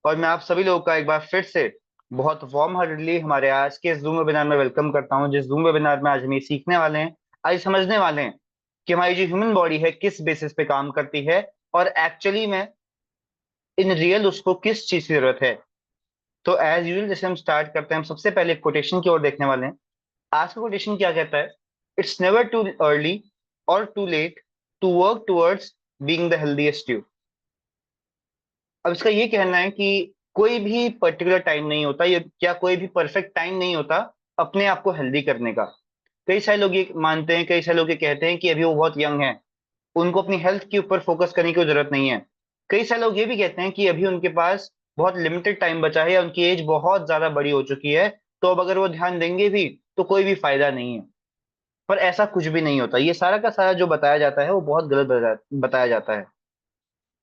और मैं आप सभी लोगों का एक बार फिर से बहुत वार्म हार्टेडली हमारे आज के जूम वेबिनार में वेलकम करता हूं। जिस जूम वेबिनार में आज हम ये सीखने वाले हैं, आज समझने वाले हैं कि हमारी जो ह्यूमन बॉडी है किस बेसिस पे काम करती है और एक्चुअली में इन रियल उसको किस चीज की जरूरत है। तो एज यूजल जैसे हम स्टार्ट करते हैं, हम सबसे पहले कोटेशन की ओर देखने वाले हैं। आज का कोटेशन क्या कहता है? इट्स नेवर टू अर्ली और too late to work towards being the healthiest you. अब इसका ये कहना है कि कोई भी पर्टिकुलर टाइम नहीं होता, ये क्या कोई भी परफेक्ट टाइम नहीं होता अपने आप को हेल्दी करने का। कई सारे लोग ये मानते हैं, कई सारे लोग ये कहते हैं कि अभी वो बहुत यंग है, उनको अपनी हेल्थ के ऊपर फोकस करने की जरूरत नहीं है। कई सारे लोग ये भी कहते हैं कि अभी उनके पास बहुत लिमिटेड टाइम बचा है या उनकी एज बहुत ज्यादा बड़ी हो चुकी है, तो अब अगर वो ध्यान देंगे भी तो कोई भी फायदा नहीं है। पर ऐसा कुछ भी नहीं होता, ये सारा का सारा जो बताया जाता है वो बहुत गलत बताया जाता है।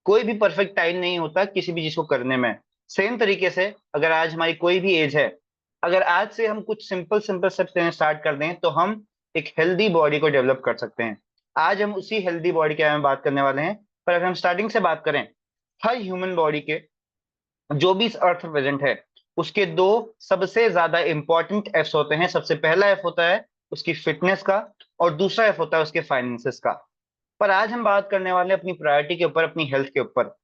कोई भी परफेक्ट टाइम नहीं होता किसी भी चीज को करने में। सेम तरीके से अगर आज हमारी कोई भी एज है, अगर आज से हम कुछ सिंपल सिंपल स्टेप्स लेना स्टार्ट कर दें तो हम एक हेल्दी बॉडी को डेवलप कर सकते हैं। आज हम उसी हेल्दी बॉडी के बारे में बात करने वाले हैं। पर अगर हम स्टार्टिंग से बात करें, हर ह्यूमन बॉडी के जो भी इस अर्थ पर प्रेजेंट है, उसके दो सबसे ज्यादा इंपॉर्टेंट एफ्स होते हैं। सबसे पहला एफ होता है उसकी फिटनेस का, और दूसरा एफ होता है उसके फाइनेंसेस का। पर आज हम बात करने वाले हैं अपनी प्रायोरिटी के ऊपर, अपनी हेल्थ के ऊपर।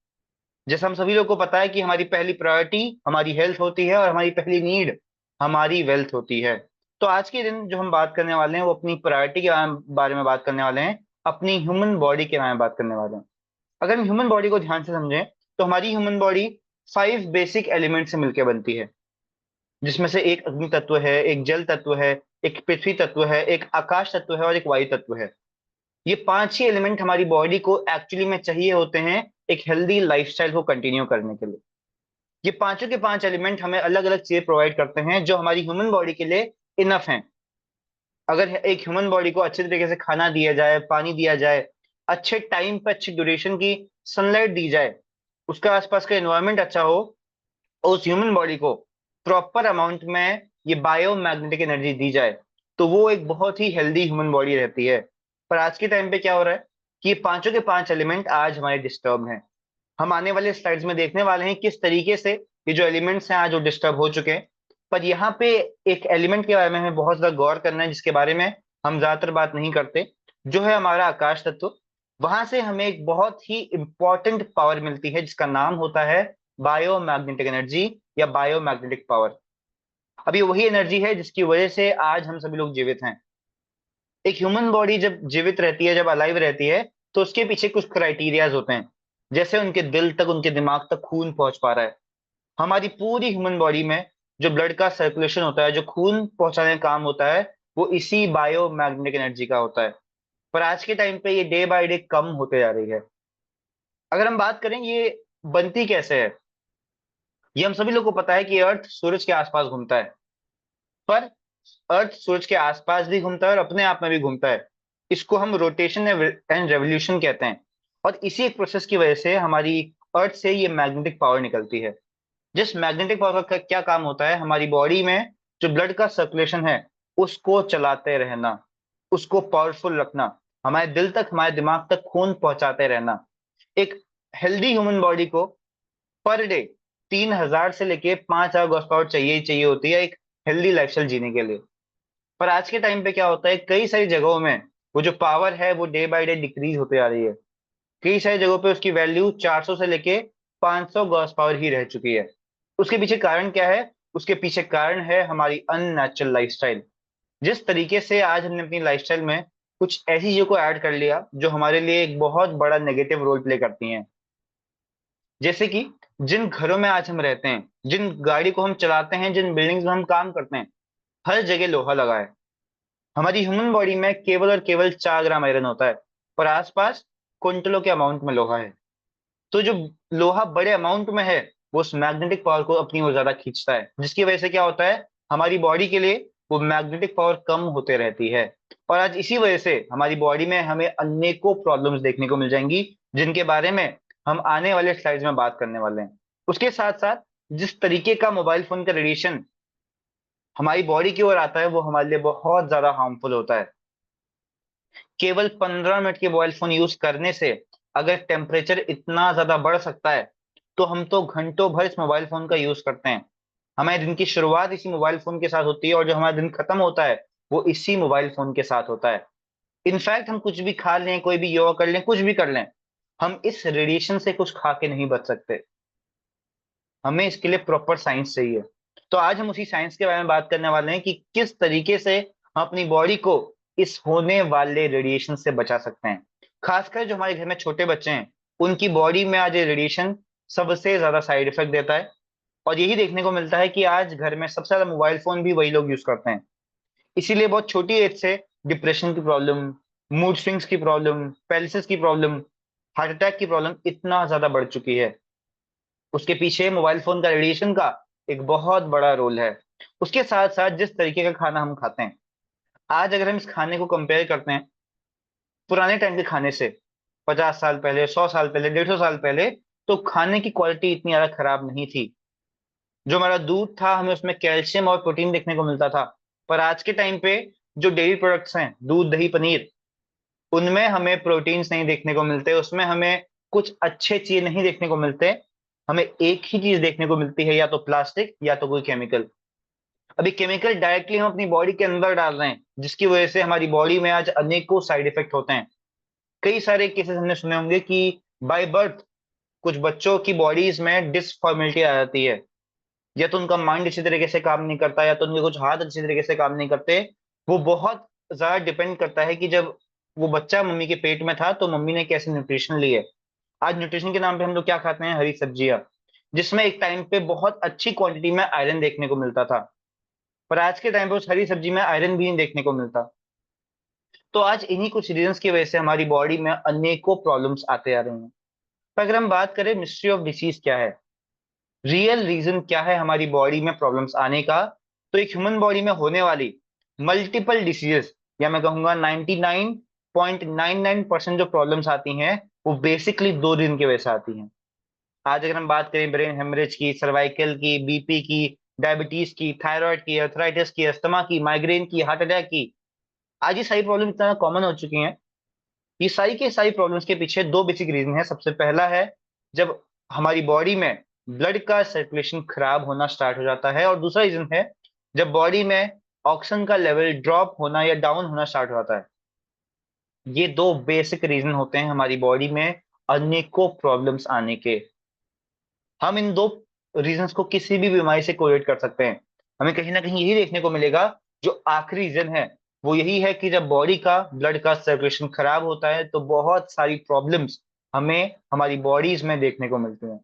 जैसे हम सभी लोग को पता है कि हमारी पहली प्रायोरिटी हमारी हेल्थ होती है और हमारी पहली नीड हमारी वेल्थ होती है। तो आज के दिन जो हम बात करने वाले हैं वो अपनी प्रायोरिटी के बारे में बात करने वाले हैं, अपनी ह्यूमन बॉडी के बारे में बात करने वाले हैं। अगर हम ह्यूमन बॉडी को ध्यान से समझें तो हमारी ह्यूमन बॉडी 5 बेसिक एलिमेंट से मिलकर बनती है, जिसमें से एक अग्नि तत्व है, एक जल तत्व है, एक पृथ्वी तत्व है, एक आकाश तत्व है और एक वायु तत्व है। ये 5 ही एलिमेंट हमारी बॉडी को एक्चुअली में चाहिए होते हैं एक हेल्दी लाइफस्टाइल को कंटिन्यू करने के लिए। ये पांचों के पांच एलिमेंट हमें अलग अलग चीजें प्रोवाइड करते हैं जो हमारी ह्यूमन बॉडी के लिए इनफ हैं। अगर एक ह्यूमन बॉडी को अच्छे तरीके से खाना दिया जाए, पानी दिया जाए, अच्छे टाइम पर अच्छी ड्यूरेशन की सनलाइट दी जाए, उसका आसपास का एनवायरनमेंट अच्छा हो, और उस ह्यूमन बॉडी को प्रॉपर अमाउंट में ये बायोमैग्नेटिक एनर्जी दी जाए, तो वो एक बहुत ही हेल्दी ह्यूमन बॉडी रहती है। पर आज के टाइम पे क्या हो रहा है कि ये पांचों के पांच एलिमेंट आज हमारे डिस्टर्ब हैं। हम आने वाले स्लाइड्स में देखने वाले हैं किस तरीके से ये जो एलिमेंट्स हैं आज वो डिस्टर्ब हो चुके हैं। पर यहाँ पे एक एलिमेंट के बारे में हमें बहुत ज्यादा गौर करना है, जिसके बारे में हम ज्यादातर बात नहीं करते, जो है हमारा आकाश तत्व। वहां से हमें एक बहुत ही इंपॉर्टेंट पावर मिलती है जिसका नाम होता है बायोमैग्नेटिक एनर्जी या बायोमैग्नेटिक पावर। अब ये वही एनर्जी है जिसकी वजह से आज हम सभी लोग जीवित हैं। एक ह्यूमन बॉडी जब जीवित रहती है, जब अलाइव रहती है, तो उसके पीछे कुछ क्राइटेरियाज होते हैं। जैसे उनके दिल तक, उनके दिमाग तक खून पहुंच पा रहा है। हमारी पूरी ह्यूमन बॉडी में जो ब्लड का सर्कुलेशन होता है, जो खून पहुंचाने का काम होता है, वो इसी बायोमैग्नेटिक एनर्जी का होता है। पर आज के टाइम पे ये डे बाय डे कम होते जा रही है। अगर हम बात करें ये बनती कैसे है, ये हम सभी लोग को पता है कि अर्थ सूरज के आसपास घूमता है। पर अर्थ सूरज के आसपास भी घूमता है और अपने आप में भी घूमता है। इसको हम रोटेशन एंड रेवोल्यूशन कहते हैं। और इसी एक प्रोसेस की वजह से हमारी अर्थ से ये मैग्नेटिक पावर निकलती है। जिस मैग्नेटिक पावर का क्या काम होता है, हमारी बॉडी में जो ब्लड का सर्कुलेशन है उसको चलाते रहना, उसको पावरफुल रखना, हमारे दिल तक, हमारे दिमाग तक खून पहुंचाते रहना। एक हेल्दी ह्यूमन बॉडी को पर डे 3,000 से लेके 5,000 गॉस पावर चाहिए ही चाहिए होती है एक हेल्दी लाइफस्टाइल जीने के लिए। पर आज के टाइम पे क्या होता है, कई सारी जगहों में वो जो पावर है वो डे बाय डे डिक्रीज होते जा रही है। कई सारी जगहों पे उसकी वैल्यू 400 से लेके 500 गॉस पावर ही रह चुकी है। उसके पीछे कारण क्या है? उसके पीछे कारण है हमारी अननेचुरल लाइफस्टाइल। जिस तरीके से आज हमने अपनी लाइफस्टाइल में कुछ ऐसी चीजों को ऐड कर लिया जो हमारे लिए एक बहुत बड़ा नेगेटिव रोल प्ले करती हैं। जैसे कि जिन घरों में आज हम रहते हैं, जिन गाड़ी को हम चलाते हैं, जिन बिल्डिंग्स में हम काम करते हैं, हर जगह लोहा लगा है। हमारी ह्यूमन बॉडी में केवल और केवल 4 ग्राम आयरन होता है, पर आसपास क्विंटलों के अमाउंट में लोहा है। तो जो लोहा बड़े अमाउंट में है वो उस मैग्नेटिक पावर को अपनी ओर ज्यादा खींचता है, जिसकी वजह से क्या होता है, हमारी बॉडी के लिए वो मैग्नेटिक पावर कम होते रहती है। और आज इसी वजह से हमारी बॉडी में हमें अनेकों प्रॉब्लम्स देखने को मिल जाएंगी, जिनके बारे में हम आने वाले स्लाइड्स में बात करने वाले हैं। उसके साथ साथ जिस तरीके का मोबाइल फोन का रेडिएशन हमारी बॉडी की ओर आता है वो हमारे लिए बहुत ज्यादा हार्मफुल होता है। केवल 15 मिनट के मोबाइल फोन यूज करने से अगर टेम्परेचर इतना ज्यादा बढ़ सकता है, तो हम तो घंटों भर इस मोबाइल फोन का यूज करते हैं। हमारे दिन की शुरुआत इसी मोबाइल फोन के साथ होती है और जो हमारा दिन खत्म होता है वो इसी मोबाइल फोन के साथ होता है। इनफैक्ट हम कुछ भी खा लें, कोई भी योगा कर लें, कुछ भी कर लें, हम इस रेडिएशन से कुछ खा के नहीं बच सकते। हमें इसके लिए प्रॉपर साइंस चाहिए। तो आज हम उसी साइंस के बारे में बात करने वाले हैं कि किस तरीके से हम अपनी बॉडी को इस होने वाले रेडिएशन से बचा सकते हैं। खासकर जो हमारे घर में छोटे बच्चे हैं, उनकी बॉडी में आज ये रेडिएशन सबसे ज्यादा साइड इफेक्ट देता है। और यही देखने को मिलता है कि आज घर में सबसे ज्यादा मोबाइल फोन भी वही लोग यूज करते हैं। इसीलिए बहुत छोटी एज से डिप्रेशन की प्रॉब्लम, मूड स्विंग्स की प्रॉब्लम, पैलिसिस की प्रॉब्लम, हार्ट अटैक की प्रॉब्लम इतना ज्यादा बढ़ चुकी है। उसके पीछे मोबाइल फोन का रेडिएशन का एक बहुत बड़ा रोल है। उसके साथ साथ जिस तरीके का खाना हम खाते हैं, आज अगर हम इस खाने को कंपेयर करते हैं पुराने टाइम के खाने से, 50 साल पहले, 100 साल पहले, 150 साल पहले, तो खाने की क्वालिटी इतनी ज्यादा खराब नहीं थी। जो हमारा दूध था हमें उसमें कैल्शियम और प्रोटीन देखने को मिलता था। पर आज के टाइम पे जो डेयरी प्रोडक्ट्स हैं, दूध, दही, पनीर, उनमें हमें प्रोटीन्स नहीं देखने को मिलते, उसमें हमें कुछ अच्छे चीज नहीं देखने को मिलते। हमें एक ही चीज देखने को मिलती है, या तो प्लास्टिक या तो कोई केमिकल। अभी केमिकल डायरेक्टली हम अपनी बॉडी के अंदर डाल रहे हैं, जिसकी वजह से हमारी बॉडी में आज अनेकों साइड इफेक्ट होते हैं। कई सारे केसेस हमने सुने होंगे कि बाय बर्थ कुछ बच्चों की बॉडीज में डिसफॉर्मेलिटी आ जाती है। या तो उनका माइंड अच्छी तरीके से काम नहीं करता, या तो उनके कुछ हाथ अच्छी तरीके से काम नहीं करते। वो बहुत ज्यादा डिपेंड करता है कि जब वो बच्चा मम्मी के पेट में था तो मम्मी ने कैसे न्यूट्रिशन ली है। आज न्यूट्रिशन के नाम पे हम लोग क्या खाते हैं? हरी सब्जियां, जिसमें एक टाइम पे बहुत अच्छी क्वांटिटी में आयरन देखने को मिलता था। पर आज के टाइम पे उस हरी सब्जी में आयरन भी नहीं देखने को मिलता। तो आज इन्हीं कुछ रीजंस की वजह से हमारी बॉडी में अनेकों प्रॉब्लम्स आते आ रहे हैं। पर अगर हम बात करें मिस्ट्री ऑफ डिसीज क्या है, रियल रीजन क्या है हमारी बॉडी में प्रॉब्लम्स आने का, तो एक ह्यूमन बॉडी में होने वाली मल्टीपल डिसीजेस, या मैं कहूंगा 99.99% जो प्रॉब्लम्स आती हैं, वो बेसिकली दो रीजन की वजह से आती हैं। आज अगर हम बात करें ब्रेन हेमरेज की, सर्वाइकल की, बीपी की, डायबिटीज की, थायराइड की, अर्थराइटिस की, अस्थमा की, माइग्रेन की, हार्ट अटैक की, आज ये सारी प्रॉब्लम इतना कॉमन हो चुकी हैं। ये सारी के सारी प्रॉब्लम्स के पीछे दो बेसिक रीजन है। सबसे पहला है जब हमारी बॉडी में ब्लड का सर्कुलेशन खराब होना स्टार्ट हो जाता है, और दूसरा रीजन है जब बॉडी में ऑक्सीजन का लेवल ड्रॉप होना या डाउन होना स्टार्ट हो जाता है। ये दो बेसिक रीजन होते हैं हमारी बॉडी में अनेकों प्रॉब्लम्स आने के। हम इन दो रीजंस को किसी भी बीमारी से कोरिलेट कर सकते हैं। हमें कहीं ना कहीं यही देखने को मिलेगा। जो आखिरी रीजन है वो यही है कि जब बॉडी का ब्लड का सर्कुलेशन खराब होता है तो बहुत सारी प्रॉब्लम्स हमें हमारी बॉडीज में देखने को मिलती हैं।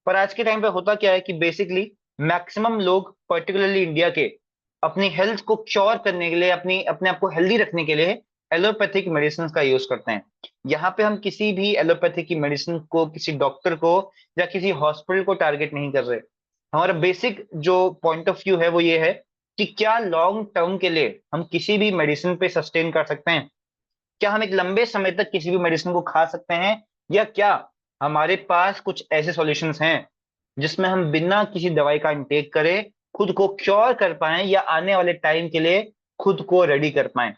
पर आज के टाइम पे होता क्या है कि बेसिकली मैक्सिमम लोग, पर्टिकुलरली इंडिया के, अपनी हेल्थ को क्योर करने के लिए, अपनी अपने आप को हेल्दी रखने के लिए एलोपैथिक मेडिसिन का यूज करते हैं। यहाँ पे हम किसी भी एलोपैथिक की मेडिसिन को, किसी डॉक्टर को या किसी हॉस्पिटल को टारगेट नहीं कर रहे। हमारा बेसिक जो पॉइंट ऑफ व्यू है वो ये है कि क्या लॉन्ग टर्म के लिए हम किसी भी मेडिसिन पे सस्टेन कर सकते हैं? क्या हम एक लंबे समय तक किसी भी मेडिसिन को खा सकते हैं? या क्या हमारे पास कुछ ऐसे सॉल्यूशंस हैं जिसमें हम बिना किसी दवाई का इंटेक करे खुद को क्योर कर पाए, या आने वाले टाइम के लिए खुद को रेडी कर पाए?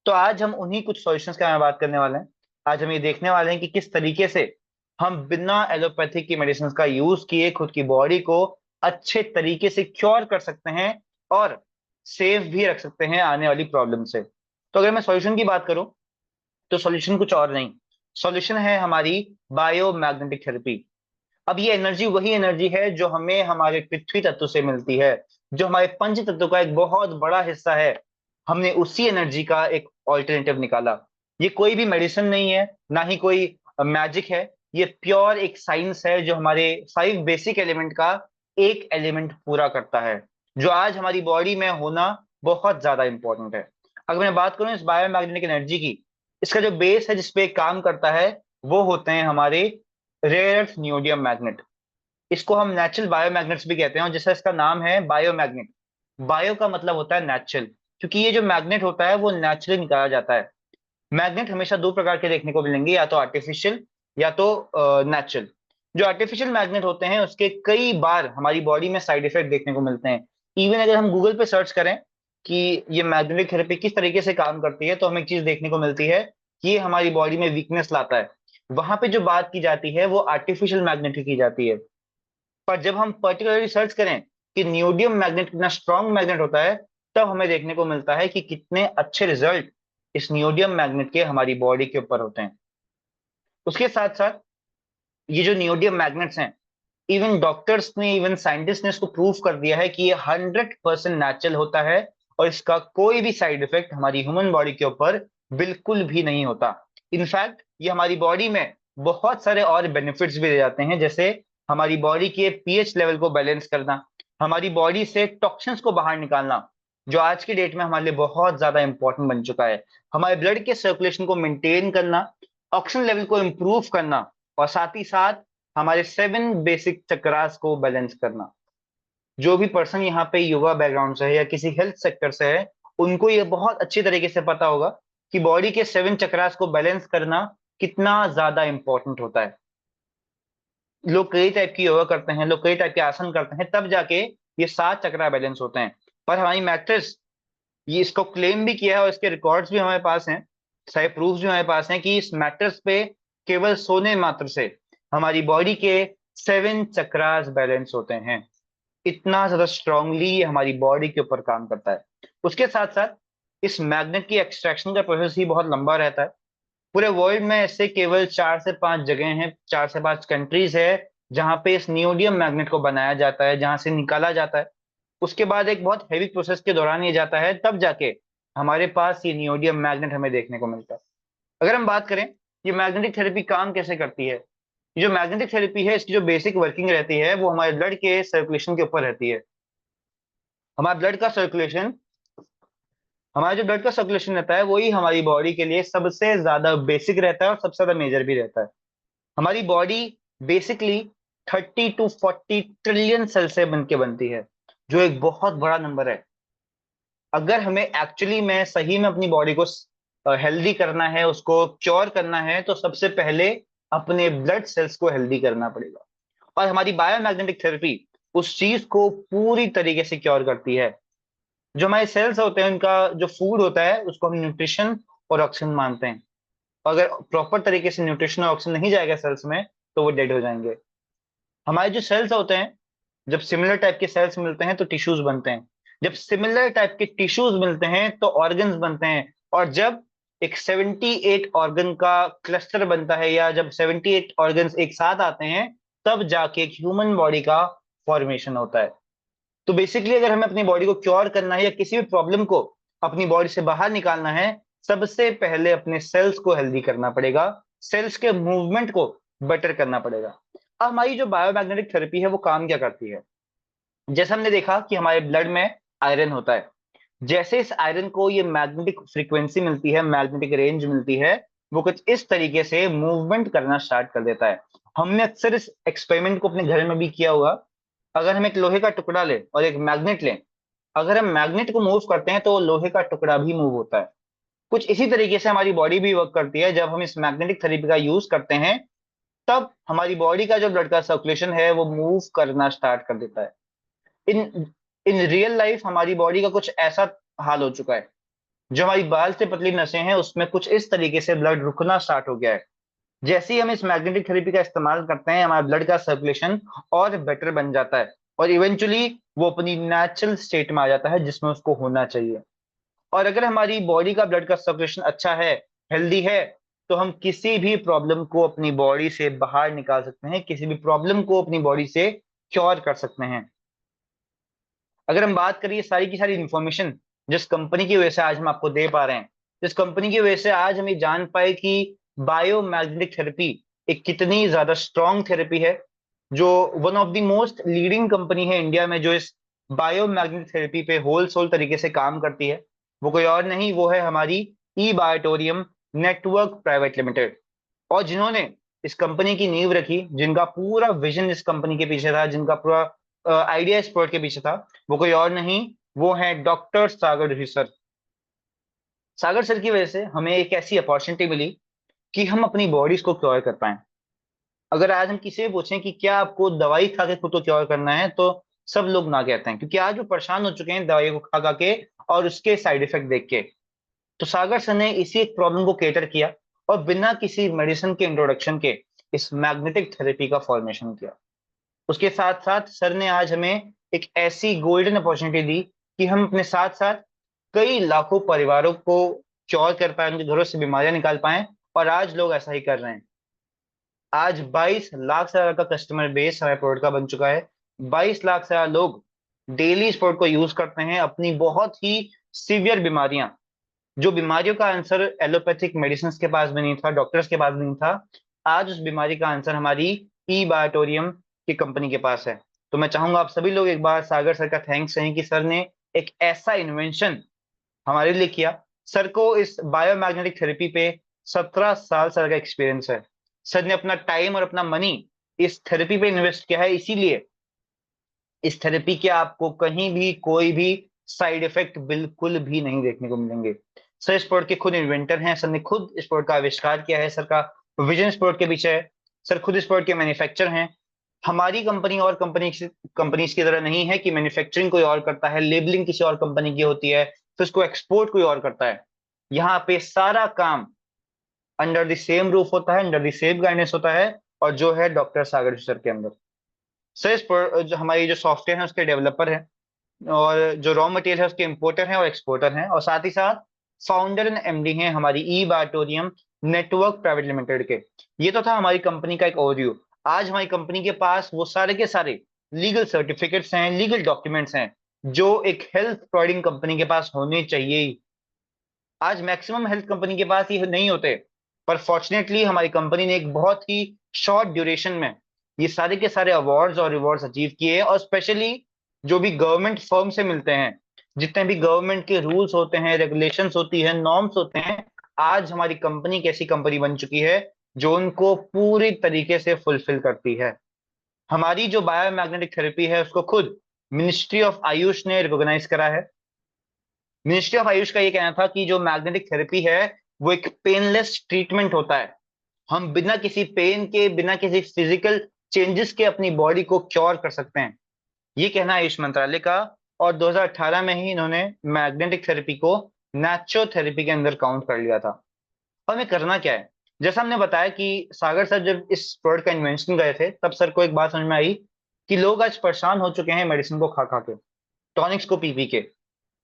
तो आज हम उन्हीं कुछ सॉल्यूशंस के बारे में बात करने वाले हैं। आज हम ये देखने वाले हैं कि किस तरीके से हम बिना एलोपैथिक की मेडिसिन का यूज किए खुद की बॉडी को अच्छे तरीके से क्योर कर सकते हैं और सेफ भी रख सकते हैं आने वाली प्रॉब्लम से। तो अगर मैं सॉल्यूशन की बात करूं तो सॉल्यूशन कुछ और नहीं, सॉल्यूशन है हमारी बायोमैग्नेटिक थेरेपी। अब ये एनर्जी वही एनर्जी है जो हमें हमारे पृथ्वी तत्व से मिलती है, जो हमारे पंच तत्व का एक बहुत बड़ा हिस्सा है। हमने उसी एनर्जी का एक ऑल्टरनेटिव निकाला। ये कोई भी मेडिसिन नहीं है, ना ही कोई मैजिक है। ये प्योर एक साइंस है जो हमारे 5 बेसिक एलिमेंट का एक एलिमेंट पूरा करता है, जो आज हमारी बॉडी में होना बहुत ज्यादा इंपॉर्टेंट है। अगर मैं बात करूं इस बायोमैग्नेटिक एनर्जी की, इसका जो बेस है जिसपे काम करता है वो होते हैं हमारे रेयर अर्थ नियोडियम मैग्नेट। इसको हम नेचुरल बायोमैग्नेट्स भी कहते हैं, और जैसा इसका नाम है बायोमैग्नेट, बायो का मतलब होता है नेचुरल, क्योंकि ये जो मैग्नेट होता है वो नेचुरली निकाला जाता है। मैग्नेट हमेशा दो प्रकार के देखने को मिलेंगे, या तो आर्टिफिशियल या तो नेचुरल। जो आर्टिफिशियल मैग्नेट होते हैं उसके कई बार हमारी बॉडी में साइड इफेक्ट देखने को मिलते हैं। इवन अगर हम गूगल पे सर्च करें कि ये मैग्नेटिक थेरेपी किस तरीके से काम करती है, तो हमें एक चीज देखने को मिलती है कि ये हमारी बॉडी में वीकनेस लाता है। वहां पे जो बात की जाती है वो आर्टिफिशियल मैग्नेट की जाती है। पर जब हम पर्टिकुलरली सर्च करें कि न्यूडियम मैग्नेट कितना स्ट्रॉन्ग मैग्नेट होता है, तब हमें देखने को मिलता है कि कितने अच्छे रिजल्ट इस न्यूडियम मैग्नेट के हमारी बॉडी के ऊपर होते हैं। उसके साथ साथ ये जो न्यूडियम मैग्नेट्स हैं, इवन डॉक्टर्स ने, इवन साइंटिस्ट ने इसको प्रूव कर दिया है कि ये 100% नेचुरल होता है और इसका कोई भी साइड इफेक्ट हमारी ह्यूमन बॉडी के ऊपर बिल्कुल भी नहीं होता। इनफैक्ट ये हमारी बॉडी में बहुत सारे और बेनिफिट्स भी दे जाते हैं, जैसे हमारी बॉडी के पीएच लेवल को बैलेंस करना, हमारी बॉडी से टॉक्सिन्स को बाहर निकालना, जो आज की डेट में हमारे लिए बहुत ज्यादा इंपॉर्टेंट बन चुका है, हमारे ब्लड के सर्कुलेशन को मेंटेन करना, ऑक्सीजन लेवल को इंप्रूव करना, और साथ ही साथ हमारे 7 बेसिक चक्रास को बैलेंस करना। जो भी पर्सन यहाँ पे योगा बैकग्राउंड से है या किसी हेल्थ सेक्टर से है, उनको ये बहुत अच्छी तरीके से पता होगा कि बॉडी के 7 चक्रास को बैलेंस करना कितना ज्यादा इंपॉर्टेंट होता है। लोग कई टाइप की योगा करते हैं, लोग कई टाइप के आसन करते हैं, तब जाके ये 7 चक्रा बैलेंस होते हैं। पर हमारी मैट्रेस ये इसको क्लेम भी किया है और इसके रिकॉर्ड्स भी हमारे पास हैं, सारे प्रूफ्स भी हमारे पास हैं कि इस मैट्रेस पे केवल सोने मात्र से हमारी बॉडी के 7 चक्रास बैलेंस होते हैं। इतना ज्यादा स्ट्रांगली हमारी बॉडी के ऊपर काम करता है। उसके साथ साथ इस मैग्नेट की एक्सट्रैक्शन का प्रोसेस ही बहुत लंबा रहता है। पूरे वर्ल्ड में ऐसे केवल 4 से 5 जगह हैं, 4 से 5 कंट्रीज है जहां पे इस नियोडियम मैग्नेट को बनाया जाता है, जहां से निकाला जाता है। उसके बाद एक बहुत हैवी प्रोसेस के दौरान ये जाता है, तब जाके हमारे पास ये नियोडियम मैग्नेट हमें देखने को मिलता है। अगर हम बात करें ये मैग्नेटिक थेरेपी काम कैसे करती है, ये जो मैग्नेटिक थेरेपी है इसकी जो बेसिक वर्किंग रहती है वो हमारे ब्लड के सर्कुलेशन के ऊपर रहती है। हमारा ब्लड का सर्कुलेशन हमारा जो ब्लड का सर्कुलेशन रहता है वही हमारी बॉडी के लिए सबसे ज्यादा बेसिक रहता है और सबसे ज्यादा मेजर भी रहता है। हमारी body basically 30 to 40 trillion cell से बनके बनती है, जो एक बहुत बड़ा नंबर है। अगर हमें एक्चुअली में सही में अपनी बॉडी को हेल्दी करना है, उसको क्योर करना है, तो सबसे पहले अपने ब्लड सेल्स को हेल्दी करना पड़ेगा। और हमारी बायोमैग्नेटिक थेरेपी उस चीज को पूरी तरीके से क्योर करती है। जो हमारे सेल्स होते हैं उनका जो फूड होता है उसको हम न्यूट्रिशन और ऑक्सीजन मानते हैं। अगर प्रॉपर तरीके से न्यूट्रिशन और ऑक्सीजन नहीं जाएगा सेल्स में तो वो डेड हो जाएंगे। हमारे जो सेल्स होते हैं, जब सिमिलर टाइप के सेल्स मिलते हैं तो टिश्यूज बनते हैं, जब सिमिलर टाइप के टिश्यूज मिलते हैं तो ऑर्गन्स बनते हैं, और जब एक 78 ऑर्गन का क्लस्टर बनता है या जब 78 ऑर्गन्स एक साथ आते हैं, तब जाके एक ह्यूमन बॉडी का फॉर्मेशन होता है। तो बेसिकली अगर हमें अपनी बॉडी को क्योर करना है या किसी भी प्रॉब्लम को अपनी बॉडी से बाहर निकालना है, सबसे पहले अपने सेल्स को हेल्दी करना पड़ेगा, सेल्स के मूवमेंट को बेटर करना पड़ेगा। अब हमारी जो बायोमैग्नेटिक थेरेपी है वो काम क्या करती है, जैसे हमने देखा कि हमारे ब्लड में आयरन होता है, जैसे इस आयरन को ये मैग्नेटिक फ्रीक्वेंसी मिलती है, मैग्नेटिक रेंज मिलती है, वो कुछ इस तरीके से मूवमेंट करना स्टार्ट कर देता है। हमने अक्सर इस एक्सपेरिमेंट को अपने घर में भी किया हुआ। अगर हम एक लोहे का टुकड़ा लें और एक मैग्नेट लें, अगर हम मैग्नेट को मूव करते हैं तो लोहे का टुकड़ा भी मूव होता है। कुछ इसी तरीके से हमारी बॉडी भी वर्क करती है। जब हम इस मैग्नेटिक थेरेपी का यूज करते हैं, तब हमारी बॉडी का जो ब्लड का सर्कुलेशन है वो मूव करना स्टार्ट कर देता है। इन इन रियल लाइफ हमारी बॉडी का कुछ ऐसा हाल हो चुका है, जो हमारी बाल से पतली नसें हैं उसमें कुछ इस तरीके से ब्लड रुकना स्टार्ट हो गया है। जैसे ही हम इस मैग्नेटिक थेरेपी का इस्तेमाल करते हैं, हमारा ब्लड का सर्कुलेशन और बेटर बन जाता है और इवेंचुअली वो अपनी नेचुरल स्टेट में आ जाता है जिसमें उसको होना चाहिए। और अगर हमारी बॉडी का ब्लड का सर्कुलेशन अच्छा है, हेल्दी है, तो हम किसी भी प्रॉब्लम को अपनी बॉडी से बाहर निकाल सकते हैं, किसी भी प्रॉब्लम को अपनी बॉडी से क्योर कर सकते हैं। अगर हम बात करिए सारी की सारी इंफॉर्मेशन जिस कंपनी की वजह से आज हम आपको दे पा रहे हैं, जिस कंपनी की वजह से आज हम ये जान पाए कि बायोमैग्नेटिक थेरेपी एक कितनी ज्यादा स्ट्रॉन्ग थेरेपी है, जो one of the most leading company है इंडिया में जो इस बायोमैग्नेटिक थेरेपी पे होल सोल तरीके से काम करती है, वो कोई और नहीं, वो है हमारी ई बायोटोरियम नेटवर्क प्राइवेट लिमिटेड। और जिन्होंने इस कंपनी की नींव रखी, जिनका पूरा विजन इस कंपनी के पीछे था, जिनका पूरा आइडिया इस प्रोडक्ट के पीछे था, वो कोई और नहीं, वो है डॉक्टर सागर ऋषि सर। सागर सर की वजह से हमें एक ऐसी अपॉर्चुनिटी मिली कि हम अपनी बॉडीज को क्योर कर पाए। अगर आज हम किसी से पूछें कि क्या आपको दवाई खा के खुद को क्योर करना है, तो सब लोग ना कहते हैं, क्योंकि आज वो परेशान हो चुके हैं दवाई को खा खा के और उसके साइड इफेक्ट देख के। तो सागर सर ने इसी एक प्रॉब्लम को केटर किया और बिना किसी मेडिसिन के इंट्रोडक्शन के इस मैग्नेटिक थेरेपी का फॉर्मेशन किया। उसके साथ साथ सर ने आज हमें एक ऐसी गोल्डन अपॉर्चुनिटी दी कि हम अपने साथ साथ कई लाखों परिवारों को क्योर कर पाए, उनके घरों से बीमारियां निकाल पाए। और आज लोग ऐसा ही कर रहे हैं। आज 22 लाख से ज्यादा का कस्टमर बेस हमारे प्रोडक्ट का बन चुका है। 22 लाख से ज्यादा लोग डेली इस प्रोडक्ट को यूज करते हैं अपनी बहुत ही सीवियर बीमारियां, जो बीमारियों का आंसर एलोपैथिक मेडिसिन के पास भी नहीं था, डॉक्टर्स के पास भी नहीं था, आज उस बीमारी का आंसर हमारी ई बायोटोरियम की कंपनी के पास है। तो मैं चाहूंगा आप सभी लोग एक बार सागर सर का थैंक्स कहें कि सर ने एक ऐसा इन्वेंशन हमारे लिए किया। सर को इस बायोमैग्नेटिक थेरेपी पे 17 साल सर का एक्सपीरियंस है। सर ने अपना टाइम और अपना मनी इस थेरेपी पे इन्वेस्ट किया है, इसीलिए इस थेरेपी के आपको कहीं भी कोई भी साइड इफेक्ट बिल्कुल भी नहीं देखने को मिलेंगे। सर इस प्रोडक्ट के खुद इन्वेंटर हैं, सर ने खुद इस प्रोडक्ट का आविष्कार किया है, सर का विजन इस प्रोडक्ट के पीछे है। सर खुद इस प्रोडक्ट के मैन्युफैक्चर हैं। हमारी कंपनी और कंपनीज की तरह नहीं है कि मैन्युफैक्चरिंग कोई और करता है, लेबलिंग किसी और कंपनी की होती है, फिर उसको एक्सपोर्ट कोई और करता है। यहाँ पे सारा काम अंडर द सेम रूफ होता है, अंडर द सेम गाइडेंस होता है, और जो है डॉक्टर सागर सर के अंदर। सर जो हमारी जो सॉफ्टवेयर है उसके डेवलपर हैं, और जो रॉ मटेरियल है उसके इंपोर्टर हैं और एक्सपोर्टर हैं, और साथ ही साथ फाउंडर एंड एमडी हैं हमारी ई बायोटोरियम नेटवर्क प्राइवेट लिमिटेड के। ये तो था हमारी कंपनी का एक ओवरव्यू। आज हमारी कंपनी के पास वो सारे के सारे लीगल सर्टिफिकेट्स हैं, लीगल डॉक्यूमेंट्स हैं, जो एक हेल्थ प्रोवाइडिंग कंपनी के पास होने चाहिए ही। आज मैक्सिमम हेल्थ कंपनी के पास ये नहीं होते, पर फॉर्चुनेटली हमारी कंपनी ने एक बहुत ही शॉर्ट ड्यूरेशन में ये सारे के सारे अवार्ड्स और रिवॉर्ड्स अचीव किए। और स्पेशली जो भी गवर्नमेंट फर्म से मिलते हैं, जितने भी गवर्नमेंट के रूल्स होते हैं, रेगुलेशंस होती है, नॉर्म्स होते हैं, आज हमारी कंपनी एक ऐसी कंपनी बन चुकी है जो उनको पूरी तरीके से फुलफिल करती है। हमारी जो बायोमैग्नेटिक थेरेपी है उसको खुद मिनिस्ट्री ऑफ आयुष ने रिकॉग्नाइज करा है। मिनिस्ट्री ऑफ आयुष का ये कहना था कि जो मैग्नेटिक थेरेपी है वो एक पेनलेस ट्रीटमेंट होता है। हम बिना किसी पेन के, बिना किसी फिजिकल चेंजेस के अपनी बॉडी को क्योर कर सकते हैं, ये कहना है आयुष मंत्रालय का। और 2018 में ही इन्होंने मैग्नेटिक थेरेपी को नेचुरोथेरेपी के अंदर काउंट कर लिया था। और हमें करना क्या है, जैसा हमने बताया कि सागर सर जब इस प्रोडक्ट का इन्वेंशन गए थे तब सर को एक बात समझ में आई कि लोग आज परेशान हो चुके हैं मेडिसिन को खा खा के, टॉनिक्स को पी पी के।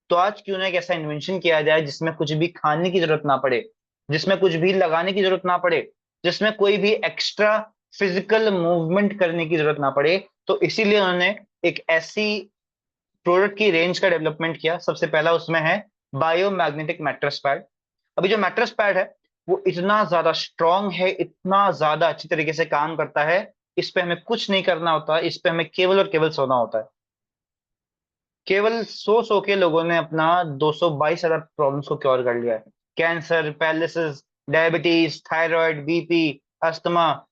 तो आज क्यों ना एक ऐसा इन्वेंशन किया जाए जिसमें कुछ भी खाने की जरूरत ना पड़े, जिसमें कुछ भी लगाने की जरूरत ना पड़े, जिसमें कोई भी एक्स्ट्रा फिजिकल मूवमेंट करने की जरूरत ना पड़े। तो इसीलिए उन्होंने एक ऐसी प्रोडक्ट की रेंज का डेवलपमेंट किया। सबसे पहला उसमें है बायोमैग्नेटिक मैट्रेस पैड। अभी जो मैट्रेस पैड है वो इतना ज्यादा स्ट्रांग है, इतना ज्यादा अच्छी तरीके से काम करता है, इस पे हमें कुछ नहीं करना होता, इस पे हमें केवल और केवल सोना होता है। केवल सो के लोगों ने अपना 222 ज्यादा प्रॉब्लम्स को क्योर कर लिया है। Cancer, paralysis, diabetes, thyroid, BP, asthma,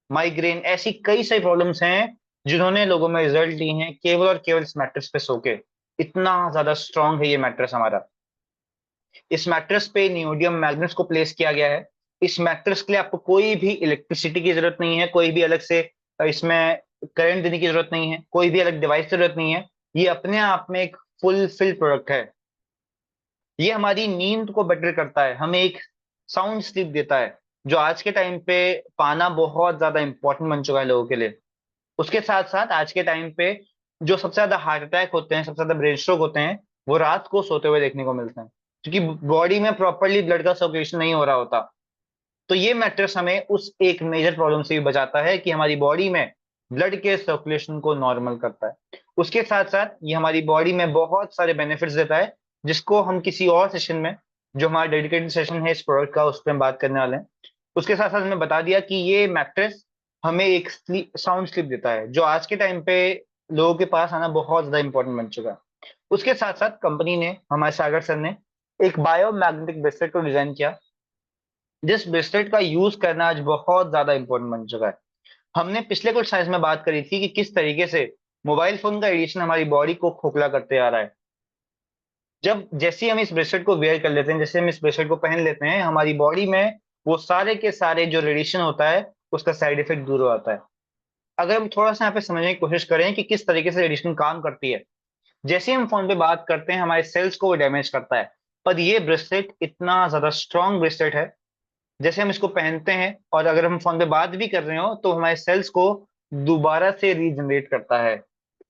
migraine, ऐसी कई सारी प्रॉब्लम्स हैं जिन्होंने लोगों में रिजल्ट लिए हैं केवल और केवल इस मैट्रेस पे सो के। इतना ज्यादा स्ट्रांग है ये मैट्रेस हमारा। इस मैट्रेस पे नियोडियम मैग्नेट्स को प्लेस किया गया है। इस मैट्रेस के लिए आपको कोई भी इलेक्ट्रिसिटी की जरूरत नहीं है, कोई भी अलग से इसमें करंट देने की जरूरत नहीं है, कोई भी अलग डिवाइस की जरूरत नहीं है। ये अपने आप में एक फुलफिल प्रोडक्ट है। ये हमारी नींद को बेटर करता है, हमें एक साउंड स्लीप देता है, जो आज के टाइम पे पाना बहुत ज्यादा इंपॉर्टेंट बन चुका है लोगों के लिए। उसके साथ साथ आज के टाइम पे जो सबसे ज्यादा हार्ट अटैक होते हैं, सबसे ज्यादा ब्रेन स्ट्रोक होते हैं, वो रात को सोते हुए देखने को मिलते हैं, क्योंकि बॉडी में प्रॉपरली ब्लड का सर्कुलेशन नहीं हो रहा होता। तो ये मैट्रेस हमें उस एक मेजर प्रॉब्लम से भी बचाता है कि हमारी बॉडी में ब्लड के सर्कुलेशन को नॉर्मल करता है। उसके साथ साथ ये हमारी बॉडी में बहुत सारे बेनिफिट्स देता है, जिसको हम किसी और सेशन में, जो हमारा डेडिकेटेड सेशन है इस प्रोडक्ट का, उस पर हम बात करने वाले हैं। उसके साथ साथ हमने बता दिया कि ये मैट्रेस हमें एक साउंड स्लीप देता है, जो आज के टाइम पे लोगों के पास आना बहुत ज्यादा इंपॉर्टेंट बन चुका है। उसके साथ साथ कंपनी ने, हमारे सागर सर ने, एक बायोमैग्नेटिक ब्रेसलेट को डिजाइन किया, जिस ब्रेसलेट का यूज करना आज बहुत ज्यादा इंपॉर्टेंट बन चुका है। हमने पिछले कुछ साइज में बात करी थी कि किस तरीके से मोबाइल फोन का एडिशन हमारी बॉडी को खोखला करते आ रहा है। जब जैसे ही हम इस ब्रेसलेट को वेयर कर लेते हैं, जैसे हम इस ब्रेसलेट को पहन लेते हैं, हमारी बॉडी में वो सारे के सारे जो रेडिएशन होता है उसका साइड इफेक्ट दूर हो जाता है। अगर हम थोड़ा सा यहाँ पे समझने की कोशिश करें कि किस तरीके से रेडिएशन काम करती है, जैसे ही हम फोन पे बात करते हैं हमारे सेल्स को वो डैमेज करता है। पर ये ब्रेसलेट इतना ज्यादा स्ट्रांग ब्रेसलेट है, जैसे हम इसको पहनते हैं और अगर हम फोन पे बात भी कर रहे हो तो हमारे सेल्स को दोबारा से रीजनरेट करता है।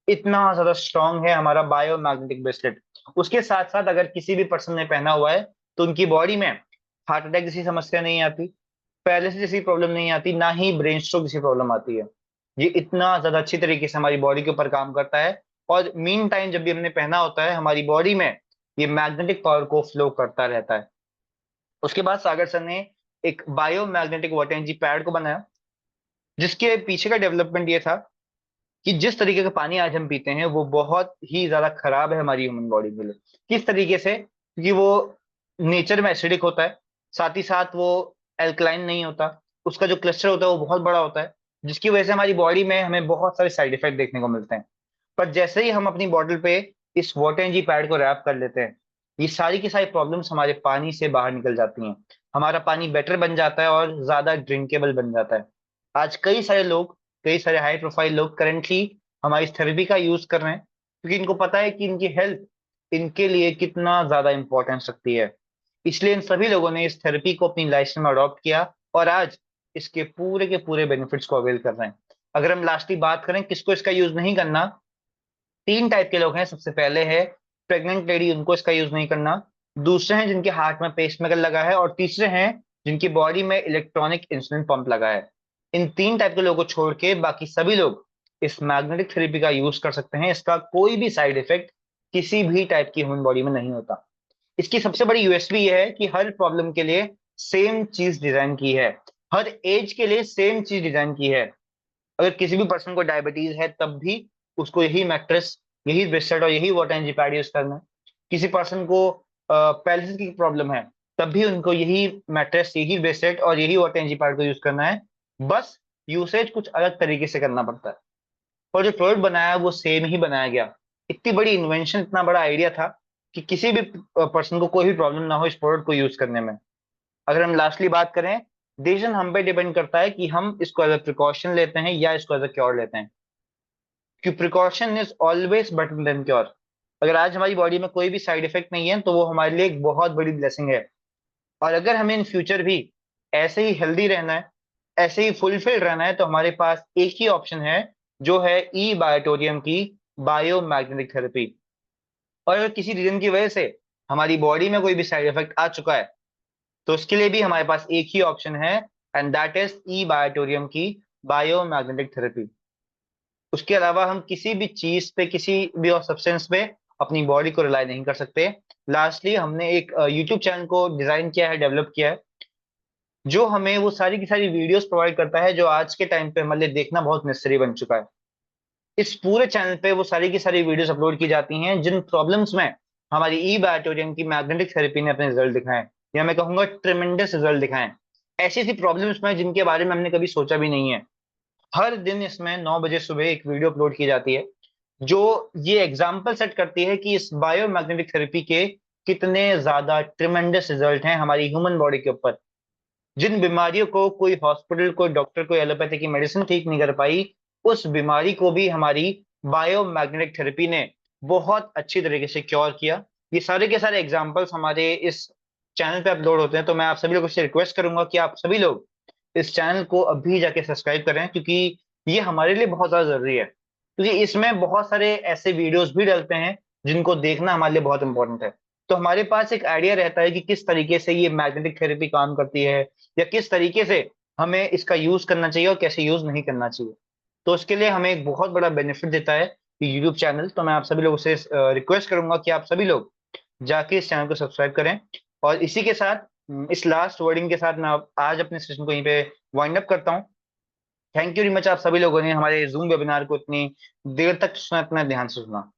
इतना ज्यादा स्ट्रांग है हमारा बायोमैग्नेटिक ब्रेसलेट। उसके साथ साथ अगर किसी भी पर्सन ने पहना हुआ है तो उनकी बॉडी में हार्ट अटैक जैसी समस्या नहीं आती, पैरालिसिस जैसी प्रॉब्लम नहीं आती, ना ही ब्रेन स्ट्रोक जैसी प्रॉब्लम आती है। ये इतना ज्यादा अच्छी तरीके से हमारी बॉडी के ऊपर काम करता है। और मीन टाइम जब भी हमने पहना होता है हमारी बॉडी में ये मैग्नेटिक पावर को फ्लो करता रहता है। उसके बाद सागर सर ने एक बायोमैग्नेटिक वाटर एनर्जी पैड को बनाया, जिसके पीछे का डेवलपमेंट ये था कि जिस तरीके का पानी आज हम पीते हैं वो बहुत ही ज्यादा खराब है हमारी ह्यूमन बॉडी के लिए। किस तरीके से? क्योंकि वो नेचर में एसिडिक होता है, साथ ही साथ वो एल्कलाइन नहीं होता, उसका जो क्लस्टर होता है वो बहुत बड़ा होता है, जिसकी वजह से हमारी बॉडी में हमें बहुत सारे साइड इफेक्ट देखने को मिलते हैं। पर जैसे ही हम अपनी बॉटल पे इस वाटर एनर्जी पैड को रैप कर लेते हैं, ये सारी की सारी प्रॉब्लम्स हमारे पानी से बाहर निकल जाती हैं। हमारा पानी बेटर बन जाता है और ज्यादा ड्रिंकेबल बन जाता है। आज कई सारे लोग, कई सारे हाई प्रोफाइल लोग करेंटली हमारी थेरेपी का यूज कर रहे हैं, क्योंकि इनको पता है कि इनकी हेल्थ इनके लिए कितना ज्यादा इंपॉर्टेंस रखती है। इसलिए इन सभी लोगों ने इस थेरेपी को अपनी लाइफ में अडॉप्ट किया और आज इसके पूरे के पूरे बेनिफिट्स को अवेल कर रहे हैं। अगर हम लास्टली बात करें किसको इसका यूज नहीं करना, तीन टाइप के लोग हैं। सबसे पहले है प्रेग्नेंट लेडी, उनको इसका यूज नहीं करना। दूसरे हैं जिनके हार्ट में पेसमेकर लगा है, और तीसरे हैं जिनकी बॉडी में इलेक्ट्रॉनिक इंसुलिन पंप लगा है। इन तीन टाइप के लोगों को छोड़ के बाकी सभी लोग इस मैग्नेटिक थेरेपी का यूज कर सकते हैं। इसका कोई भी साइड इफेक्ट किसी भी टाइप की ह्यूमन बॉडी में नहीं होता। इसकी सबसे बड़ी यूएसपी ये है कि हर प्रॉब्लम के लिए सेम चीज डिजाइन की है, हर एज के लिए सेम चीज डिजाइन की है। अगर किसी भी पर्सन को डायबिटीज है तब भी उसको यही मैट्रेस, यही ब्रेसलेट और यही वाटर एनर्जी पैड यूज करना है। किसी पर्सन को पैलिसिस की प्रॉब्लम है तब भी उनको यही मैट्रेस, यही ब्रेसलेट और यही वाटर एनर्जी पैड को यूज करना है। बस यूसेज कुछ अलग तरीके से करना पड़ता है, और जो प्रोडक्ट बनाया वो सेम ही बनाया गया। इतनी बड़ी इन्वेंशन, इतना बड़ा आइडिया था कि किसी भी पर्सन को कोई भी प्रॉब्लम ना हो इस प्रोडक्ट को यूज करने में। अगर हम लास्टली बात करें, डिसीजन हम पे डिपेंड करता है कि हम इसको एज अ प्रिकॉशन लेते हैं या इसको एज अ क्योर लेते हैं, कि precaution is always better than cure. अगर आज हमारी बॉडी में कोई भी साइड इफेक्ट नहीं है तो वो हमारे लिए एक बहुत बड़ी ब्लेसिंग है। और अगर हमें इन फ्यूचर भी ऐसे ही हेल्दी रहना है, ऐसे ही फुलफिल रहना है, तो हमारे पास एक ही ऑप्शन है, जो है ई बायोटोरियम की बायोमैग्नेटिक थेरेपी। और अगर किसी रीजन की वजह से हमारी बॉडी में कोई भी साइड इफेक्ट आ चुका है तो उसके लिए भी हमारे पास एक ही ऑप्शन है, एंड दैट इज ई बायोटोरियम की बायोमैग्नेटिक थेरेपी। उसके अलावा हम किसी भी चीज पे, किसी भी और सब्सटेंस पे अपनी बॉडी को रिलाई नहीं कर सकते। लास्टली हमने एक यूट्यूब चैनल को डिजाइन किया है, डेवलप किया है, जो हमें वो सारी की सारी वीडियोस प्रोवाइड करता है जो आज के टाइम पे हमारे लिए देखना बहुत नेसेसरी बन चुका है। इस पूरे चैनल पे वो सारी की सारी वीडियोस अपलोड की जाती हैं जिन प्रॉब्लम्स में हमारी ई बायोटोरियम की मैग्नेटिक थेरेपी ने अपने रिजल्ट दिखाए, या मैं कहूंगा ट्रेमेंडस रिजल्ट दिखाए। ऐसी ऐसी प्रॉब्लम्स में जिनके बारे में हमने कभी सोचा भी नहीं है। हर दिन इसमें 9 बजे सुबह एक वीडियो अपलोड की जाती है, जो ये एग्जाम्पल सेट करती है कि इस बायोमैग्नेटिक थेरेपी के कितने ज्यादा ट्रिमेंडस रिजल्ट हैं हमारी ह्यूमन बॉडी के ऊपर। जिन बीमारियों को कोई हॉस्पिटल, कोई डॉक्टर, कोई एलोपैथी की मेडिसिन ठीक नहीं कर पाई, उस बीमारी को भी हमारी बायोमैग्नेटिक थेरेपी ने बहुत अच्छी तरीके से क्योर किया। ये सारे के सारे एग्जाम्पल्स हमारे इस चैनल पे अपलोड होते हैं, तो मैं आप सभी लोगों से रिक्वेस्ट करूंगा कि आप सभी लोग इस चैनल को अभी जाके सब्सक्राइब करें, क्योंकि ये हमारे लिए बहुत ज्यादा जरूरी है। क्योंकि इसमें बहुत सारे ऐसे वीडियोस भी डलते हैं जिनको देखना हमारे लिए बहुत इंपॉर्टेंट है। तो हमारे पास एक आइडिया रहता है कि किस तरीके से ये मैग्नेटिक थेरेपी काम करती है, या किस तरीके से हमें इसका यूज करना चाहिए और कैसे यूज नहीं करना चाहिए। तो उसके लिए हमें एक बहुत बड़ा बेनिफिट देता है ये यूट्यूब चैनल। तो मैं आप सभी लोगों से रिक्वेस्ट करूंगा कि आप सभी लोग जाके इस चैनल को सब्सक्राइब करें। और इसी के साथ, इस लास्ट वर्डिंग के साथ, मैं आज अपने सेशन को यहीं पे वाइंड अप करता हूँ। थैंक यू वेरी मच, आप सभी लोगों ने हमारे जूम वेबिनार को इतनी देर तक सुना, इतना ध्यान से सुना।